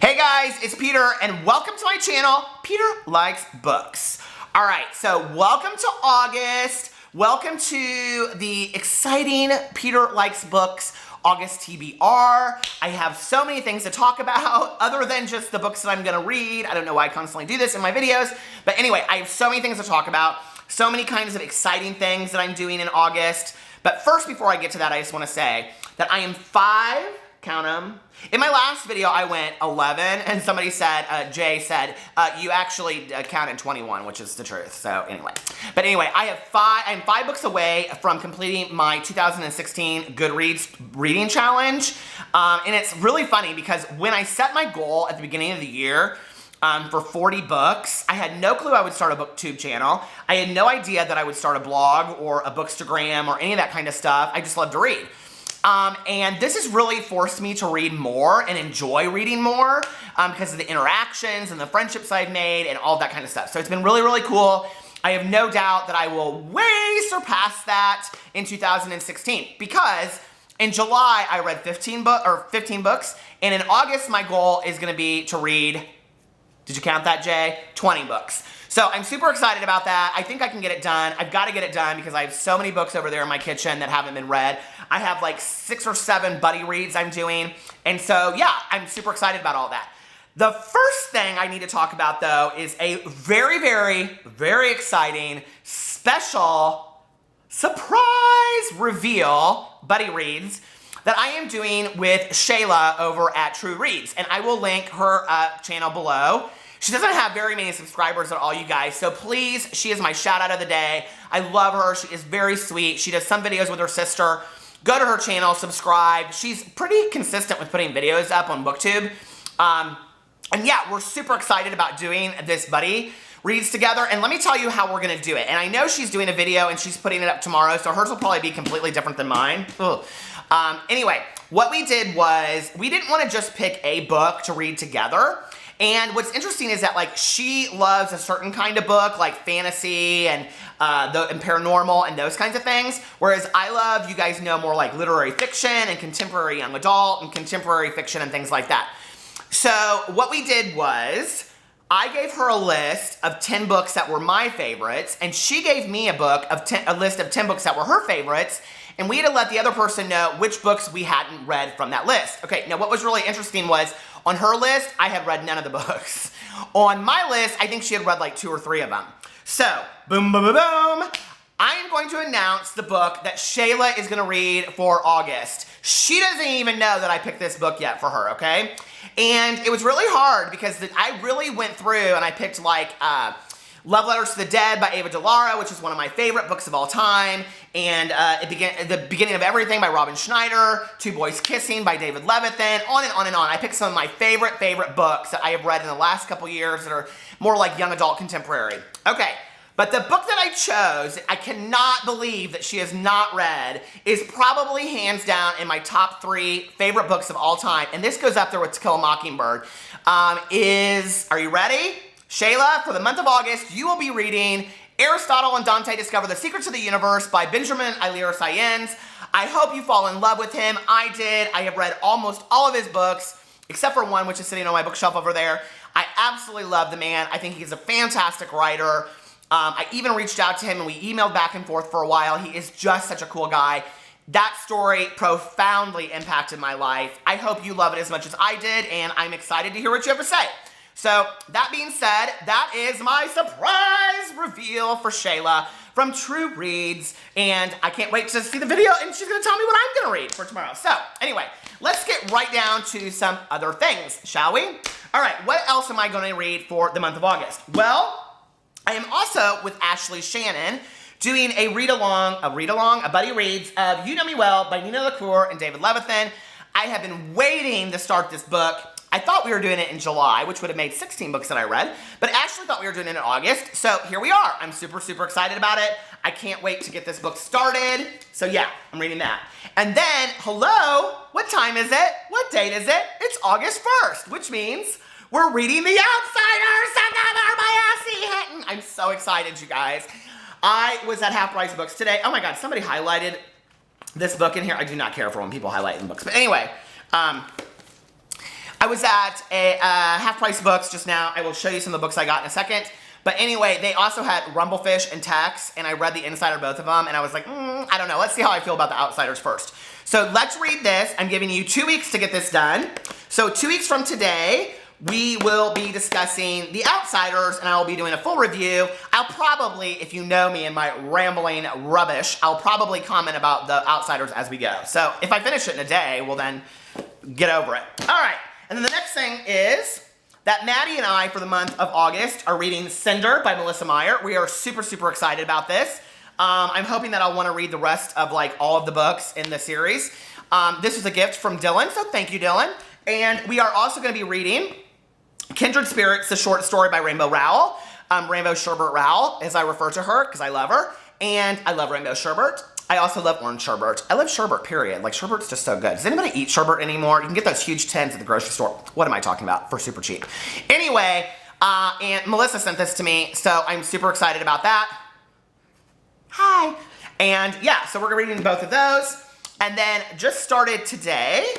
Hey guys, it's Peter and welcome to my channel, Peter Likes Books. All right, so welcome to August. Welcome to the exciting Peter Likes Books August TBR. I have so many things to talk about other than just the books that I'm gonna read. I don't know why I constantly do this in my videos, but anyway, I have so many things to talk about, so many kinds of exciting things that I'm doing in August. But first, before I get to that, I just wanna say that I am count them. In my last video, I went 11, and somebody said, Jay said, you actually counted 21, which is the truth. So anyway, I'm 5 books away from completing my 2016 Goodreads reading challenge, and it's really funny because when I set my goal at the beginning of the year for 40 books, I had no clue I would start a booktube channel. I had no idea that I would start a blog or a bookstagram or any of that kind of stuff. I just love to read. And this has really forced me to read more and enjoy reading more because of the interactions and the friendships I've made and all that kind of stuff. So it's been really, really cool. I have no doubt that I will way surpass that in 2016 because in July I read 15 books, and in August my goal is going to be to read, did you count that, Jay? 20 books. So I'm super excited about that. I think I can get it done. I've got to get it done because I have so many books over there in my kitchen that haven't been read. I have like 6 or 7 buddy reads I'm doing. And so yeah, I'm super excited about all that. The first thing I need to talk about though is a very, very, very exciting special surprise reveal buddy reads that I am doing with Shayla over at True Reads. And I will link her channel below. She doesn't have very many subscribers at all, you guys, so please, she is my shout out of the day. I love her. She is very sweet. She does some videos with her sister. Go to her channel, subscribe. She's pretty consistent with putting videos up on BookTube. And yeah, we're super excited about doing this buddy reads together, and let me tell you how we're gonna do it. And I know she's doing a video and she's putting it up tomorrow, so hers will probably be completely different than mine. Anyway, what we did was, we didn't wanna just pick a book to read together. And what's interesting is that like she loves a certain kind of book, like fantasy and paranormal and those kinds of things, whereas I love, you guys know, more like literary fiction and contemporary young adult and contemporary fiction and things like that. So what we did was, I gave her a list of 10 books that were my favorites, and she gave me a list of 10 books that were her favorites, and we had to let the other person know which books we hadn't read from that list. Okay, now what was really interesting was, on her list, I had read none of the books. On my list, I think she had read like 2 or 3 of them. So, boom, boom, boom, boom. I am going to announce the book that Shayla is gonna read for August. She doesn't even know that I picked this book yet for her, okay? And it was really hard because I really went through and I picked like, Love Letters to the Dead by Ava DeLaura, which is one of my favorite books of all time, and The Beginning of Everything by Robin Schneider, Two Boys Kissing by David Levithan, on and on and on. I picked some of my favorite books that I have read in the last couple years that are more like young adult contemporary. Okay, but the book that I chose, I cannot believe that she has not read, is probably hands down in my top 3 favorite books of all time, and this goes up there with To Kill a Mockingbird, are you ready? Shayla, for the month of August, you will be reading Aristotle and Dante Discover the Secrets of the Universe by Benjamin Alir Sayens. I hope you fall in love with him. I did. I have read almost all of his books, except for one, which is sitting on my bookshelf over there. I absolutely love the man. I think he's a fantastic writer. I even reached out to him and we emailed back and forth for a while. He is just such a cool guy. That story profoundly impacted my life. I hope you love it as much as I did, and I'm excited to hear what you have to say. So, that being said, that is my surprise reveal for Shayla from True Reads, and I can't wait to see the video, and she's going to tell me what I'm going to read for tomorrow. So, anyway, let's get right down to some other things, shall we? All right, what else am I going to read for the month of August? Well, I am also, with Ashley Shannon, doing a buddy reads of You Know Me Well by Nina LaCour and David Levithan. I have been waiting to start this book. I thought we were doing it in July, which would have made 16 books that I read, but Ashley thought we were doing it in August, so here we are. I'm super, super excited about it. I can't wait to get this book started. So yeah, I'm reading that. And then, hello, what time is it? What date is it? It's August 1st, which means we're reading The Outsiders together by S.E. Hinton. I'm so excited, you guys. I was at Half Price Books today. Oh my God, somebody highlighted this book in here. I do not care for when people highlight in books, but anyway, I I was at a Half Price Books just now. I will show you some of the books I got in a second. But anyway, they also had Rumblefish and Tex, and I read the inside of both of them, and I was like, I don't know. Let's see how I feel about The Outsiders first. So let's read this. I'm giving you 2 weeks to get this done. So 2 weeks from today, we will be discussing The Outsiders, and I will be doing a full review. I'll probably, if you know me and my rambling rubbish, I'll probably comment about The Outsiders as we go. So if I finish it in a day, well then, get over it. All right, and then the next thing is that Maddie and I, for the month of August, are reading Cinder by Melissa Meyer. We are super, super excited about this. I'm hoping that I'll want to read the rest of like all of the books in the series. This was a gift from Dylan, so thank you, Dylan. And we are also going to be reading Kindred Spirits, the short story by Rainbow Rowell. Rainbow Sherbert Rowell, as I refer to her, because I love her. And I love Rainbow Sherbert. I also love orange sherbet. I love sherbet, period. Like, sherbet's just so good. Does anybody eat sherbet anymore? You can get those huge tins at the grocery store. What am I talking about? For super cheap. Anyway, and Melissa sent this to me, so I'm super excited about that. Hi. And yeah, so we're reading both of those. And then just started today,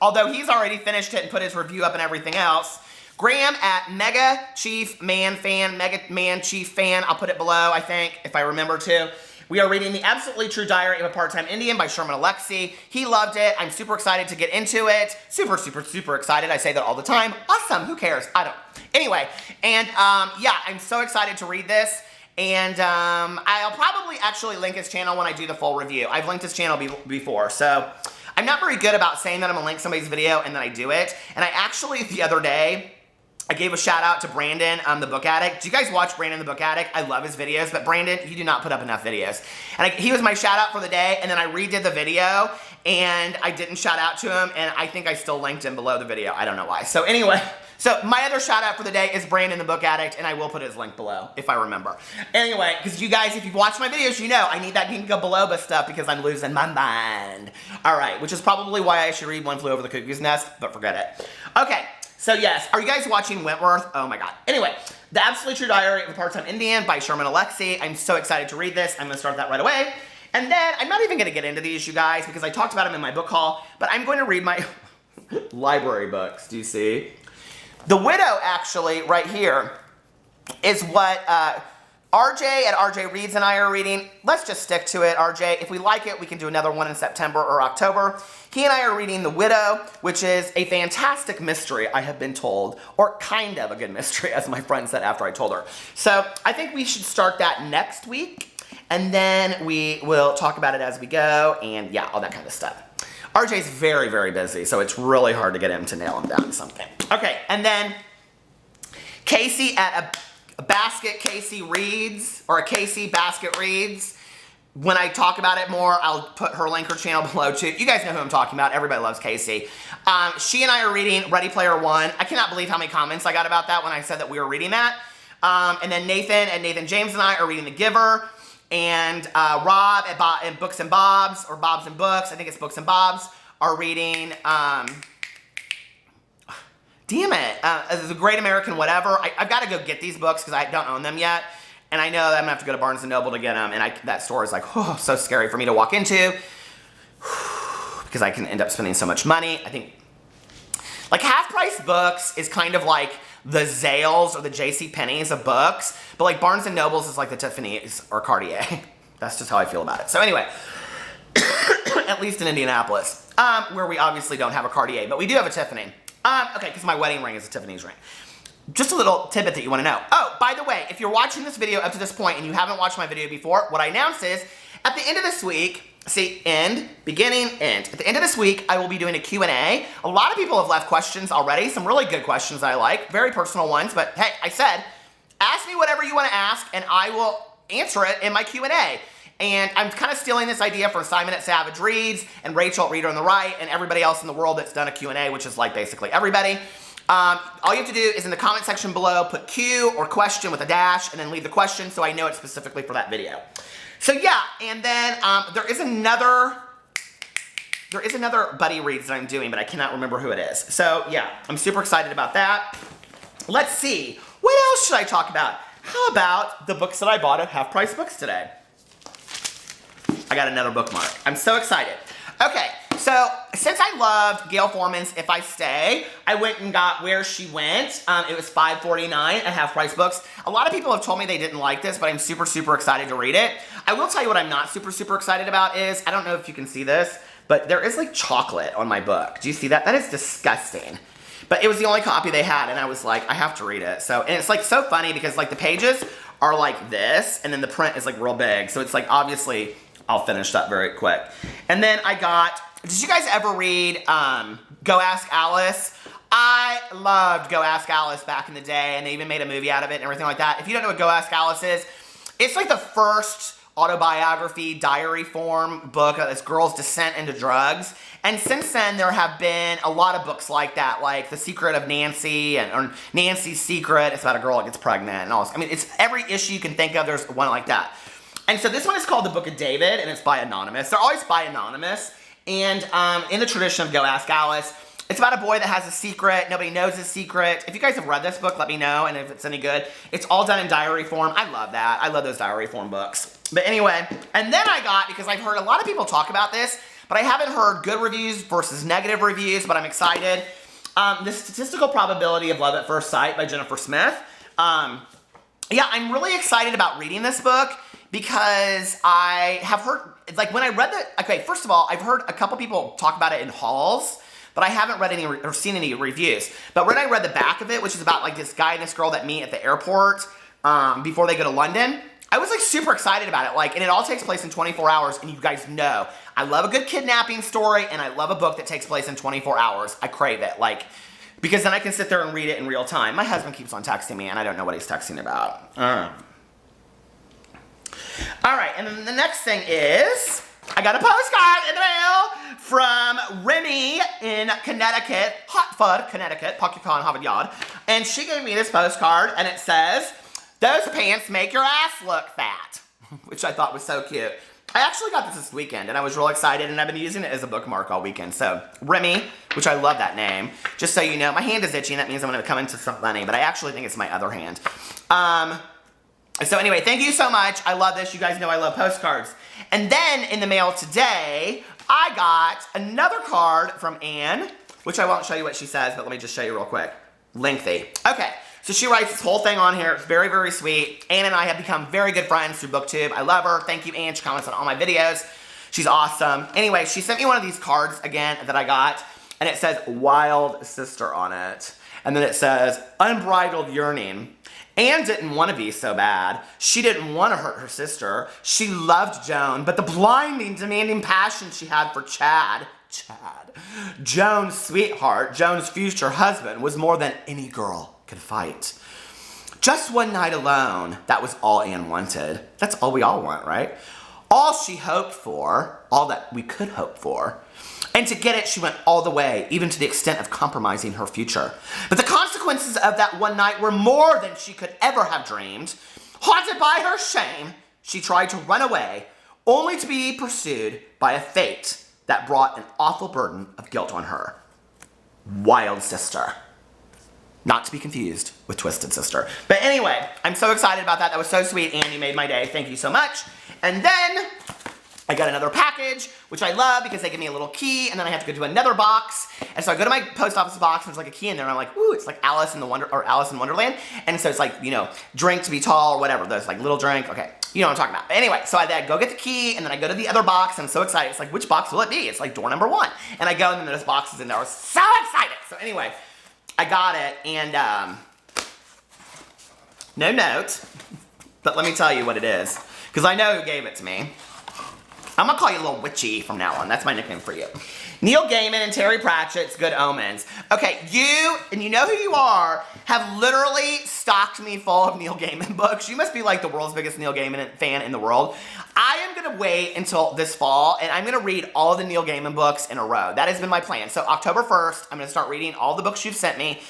although he's already finished it and put his review up and everything else, Graham at Mega Chief Man Fan, Mega Man Chief Fan. I'll put it below, I think, if I remember to. We are reading The Absolutely True Diary of a Part-Time Indian by Sherman Alexie. He loved it. I'm super excited to get into it. Super, super, super excited. I say that all the time. Awesome. Who cares? I don't. Anyway, and yeah, I'm so excited to read this. And I'll probably actually link his channel when I do the full review. I've linked his channel before, so I'm not very good about saying that I'm going to link somebody's video and then I do it. And I actually, the other day, I gave a shout out to Brandon, the Book Addict. Do you guys watch Brandon the Book Addict? I love his videos, but Brandon, you do not put up enough videos. And he was my shout out for the day, and then I redid the video, and I didn't shout out to him, and I think I still linked him below the video. I don't know why. So anyway, so my other shout out for the day is Brandon the Book Addict, and I will put his link below, if I remember. Anyway, because you guys, if you've watched my videos, you know I need that Ginkgo biloba stuff because I'm losing my mind. All right, which is probably why I should read One Flew Over the Cuckoo's Nest, but forget it. Okay. So yes, are you guys watching Wentworth? Oh my god. Anyway, The Absolutely True Diary of a Part-Time Indian by Sherman Alexie. I'm so excited to read this. I'm going to start that right away. And then, I'm not even going to get into these, you guys, because I talked about them in my book haul, but I'm going to read my library books. Do you see? The Widow, actually, right here, is what RJ at RJ Reads and I are reading. Let's just stick to it, RJ. If we like it, we can do another one in September or October. He and I are reading The Widow, which is a fantastic mystery, I have been told, or kind of a good mystery, as my friend said after I told her. So I think we should start that next week, and then we will talk about it as we go, and yeah, all that kind of stuff. RJ's very, very busy, so it's really hard to get him to nail him down to something. Okay, and then Casey at a Basket Casey Reads, or a Casey Basket Reads. When I talk about it more, I'll put her link, her channel below too. You guys know who I'm talking about. Everybody loves Casey. She and I are reading Ready Player One. I cannot believe how many comments I got about that when I said that we were reading that. And then Nathan and Nathan James and I are reading The Giver. And Rob at Books and Bobs, or Bobs and Books, I think it's Books and Bobs, are reading, damn it, The Great American Whatever. I've got to go get these books because I don't own them yet. And I know that I'm going to have to go to Barnes & Noble to get them. And that store is like, oh, so scary for me to walk into. Because I can end up spending so much money. I think, like, Half Price Books is kind of like the Zales or the JCPenney's of books. But like Barnes & Noble's is like the Tiffany's or Cartier. That's just how I feel about it. So anyway, at least in Indianapolis, where we obviously don't have a Cartier. But we do have a Tiffany. Okay, because my wedding ring is a Tiffany's ring. Just a little tidbit that you want to know. Oh, by the way, if you're watching this video up to this point and you haven't watched my video before, what I announced is, at the end of this week, see, end, beginning, end. At the end of this week, I will be doing a Q&A. A lot of people have left questions already, some really good questions I like, very personal ones, but hey, I said, ask me whatever you want to ask, and I will answer it in my Q&A. And I'm kind of stealing this idea from Simon at Savage Reads, and Rachel at Reader on the Right, and everybody else in the world that's done a Q&A, which is like basically everybody. All you have to do is in the comment section below, put Q or question with a dash, and then leave the question so I know it's specifically for that video. So yeah, and then there is another Buddy Reads that I'm doing, but I cannot remember who it is. So yeah, I'm super excited about that. Let's see, what else should I talk about? How about the books that I bought at Half Price Books today? I got another bookmark. I'm so excited. Okay, So since I loved Gail Forman's If I Stay, I went and got Where She Went. It was $5.49 at Half Price Books. A lot of people have told me they didn't like this, but I'm super, super excited to read it. I will tell you what I'm not super, super excited about is, I don't know if you can see this, but there is like chocolate on my book. Do you see that? That is disgusting. But it was the only copy they had, and I was like, I have to read it. So, and it's like so funny because like the pages are like this, and then the print is like real big. So it's like, obviously, I'll finish that very quick. And then I got, did you guys ever read Go Ask Alice? I loved Go Ask Alice back in the day, and they even made a movie out of it and everything like that. If you don't know what Go Ask Alice is, it's like the first autobiography, diary form book of this girl's descent into drugs. And since then, there have been a lot of books like that, like The Secret of Nancy, or Nancy's Secret. It's about a girl that gets pregnant and all this. I mean, it's every issue you can think of, there's one like that. And so this one is called The Book of David, and it's by Anonymous. They're always by Anonymous. And in the tradition of Go Ask Alice, it's about a boy that has a secret. Nobody knows his secret. If you guys have read this book, let me know, and if it's any good. It's all done in diary form. I love that. I love those diary form books. But anyway, and then I got, because I've heard a lot of people talk about this, but I haven't heard good reviews versus negative reviews, but I'm excited. The Statistical Probability of Love at First Sight by Jennifer Smith. Yeah, I'm really excited about reading this book because I have heard, like when I read the, okay, first of all, I've heard a couple people talk about it in hauls, but I haven't read any or seen any reviews. But when I read the back of it, which is about like this guy and this girl that meet at the airport before they go to London, I was like super excited about it. Like, and it all takes place in 24 hours, and you guys know, I love a good kidnapping story, and I love a book that takes place in 24 hours. I crave it, like, because then I can sit there and read it in real time. My husband keeps on texting me, and I don't know what he's texting about. All right, and then the next thing is, I got a postcard in the mail from Remy in Connecticut, Hartford, Connecticut, Pocahontas, Harvard Yard. And she gave me this postcard, and it says, "Those pants make your ass look fat," which I thought was so cute. I actually got this weekend, and I was real excited, and I've been using it as a bookmark all weekend. So, Remy, which I love that name. Just so you know, my hand is itchy, and that means I'm going to come into some funny, but I actually think it's my other hand. So anyway, thank you so much. I love this. You guys know I love postcards. And then in the mail today, I got another card from Anne, which I won't show you what she says, but let me just show you real quick. Lengthy. Okay, so she writes this whole thing on here. It's very, very sweet. Anne and I have become very good friends through BookTube. I love her. Thank you, Anne. She comments on all my videos. She's awesome. Anyway, she sent me one of these cards again that I got, and it says Wild Sister on it. And then it says Unbridled Yearning. Anne didn't want to be so bad. She didn't want to hurt her sister. She loved Joan, but the blinding, demanding passion she had for Chad, Joan's sweetheart, Joan's future husband, was more than any girl could fight. Just one night alone, that was all Anne wanted. That's all we all want, right? All she hoped for, all that we could hope for. And to get it, she went all the way, even to the extent of compromising her future. But the consequences of that one night were more than she could ever have dreamed. Haunted by her shame, she tried to run away, only to be pursued by a fate that brought an awful burden of guilt on her. Wild Sister. Not to be confused with Twisted Sister. But anyway, I'm so excited about that. That was so sweet. Anne, you made my day. Thank you so much. And then I got another package, which I love because they give me a little key, and then I have to go to another box. And so I go to my post office box, and there's like a key in there, and I'm like, ooh, it's like Alice in Wonderland. And so it's like, you know, drink to be tall or whatever. There's like little drink. Okay, you know what I'm talking about. But anyway, so I then go get the key, and then I go to the other box, and I'm so excited. It's like, which box will it be? It's like door number 1. And I go, and then there's boxes in there. I was so excited. So anyway, I got it, and no note, but let me tell you what it is, because I know who gave it to me. I'm gonna call you Little Witchy from now on. That's my nickname for you. Neil Gaiman and Terry Pratchett's Good Omens. Okay, you, and you know who you are, have literally stocked me full of Neil Gaiman books. You must be like the world's biggest Neil Gaiman fan in the world. I am gonna wait until this fall, and I'm gonna read all of the Neil Gaiman books in a row. That has been my plan. So October 1st, I'm gonna start reading all the books you've sent me.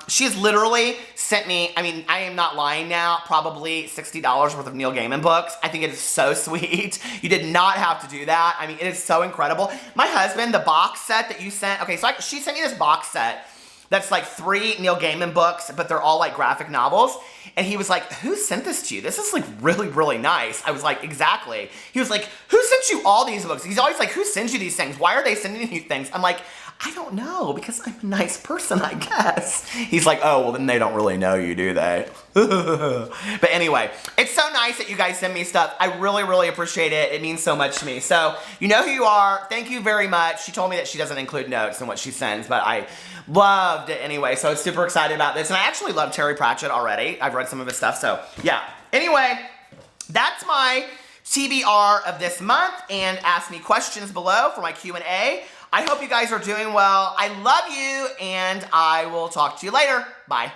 She has literally sent me, I mean, I am not lying now, probably $60 worth of Neil Gaiman books. I think it is so sweet. You did not have to do that. I mean, it is so incredible. My husband, the box set that you sent, okay, so she sent me this box set that's like 3 Neil Gaiman books, but they're all like graphic novels. And he was like, who sent this to you? This is like really, really nice. I was like, exactly. He was like, who sent you all these books? He's always like, who sends you these things? Why are they sending you things? I'm like, I don't know, because I'm a nice person, I guess. He's like, oh, well, then they don't really know you, do they? But anyway, it's so nice that you guys send me stuff. I really, really appreciate it. It means so much to me. So you know who you are. Thank you very much. She told me that she doesn't include notes in what she sends, but I loved it anyway. So I'm super excited about this. And I actually love Terry Pratchett already. I've read some of his stuff. So yeah. Anyway, that's my TBR of this month. And ask me questions below for my Q&A. I hope you guys are doing well. I love you, and I will talk to you later. Bye.